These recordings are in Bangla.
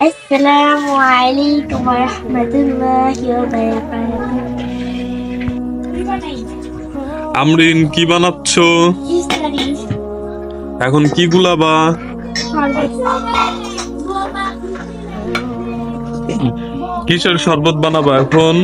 Assalamualaikum warahmatullahi wabarakatuh. আমরিন কি বানাচ্ছ? এখন কি গুলাবা? কিসের শরবত বানাবা এখন?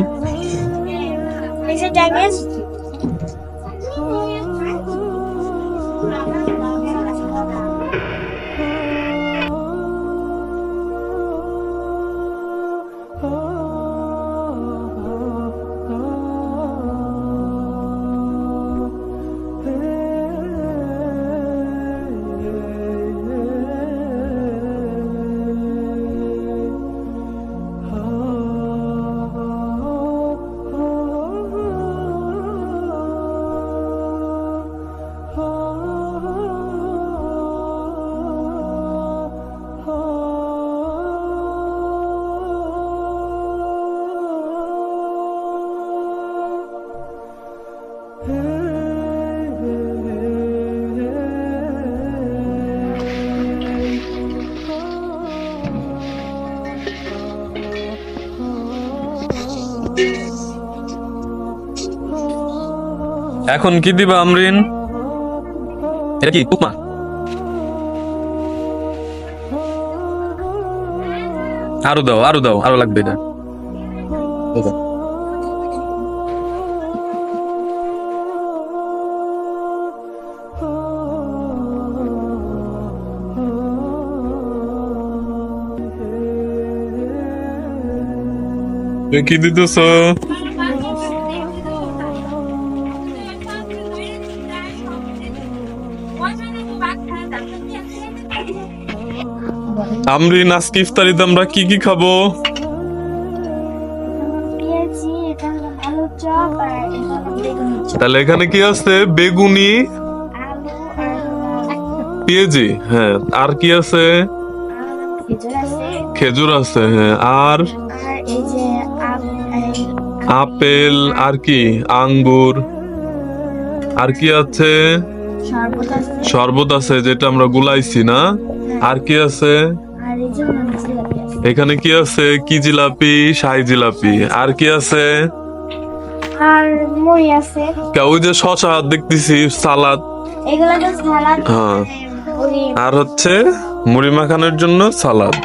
এখন কি দিবা আমরিন? এটা কি উপমা? আরো দাও, আরো দাও, আরো লাগবে এটা। কি দিতেছ? আমরিন আজকে ইফতারিতে আমরা কি কি খাবো? তাহলে এখানে কি আছে? বেগুনি, পেঁয়াজি, হ্যাঁ, আর কি আছে? খেজুর আছে, হ্যাঁ, আর আপেল, আর কি? আঙ্গুর, আর কি আছে? শরবত আছে যেটা আমরা গুলাইছি না? আর কি আছে? এখানে কি আছে? কি জিলাপি? শাহী জিলাপি। আর কি আছে? ওই যে শশা দেখতেছি, সালাদ। হ্যাঁ, আর হচ্ছে মুড়ি মাখানোর জন্য সালাদ।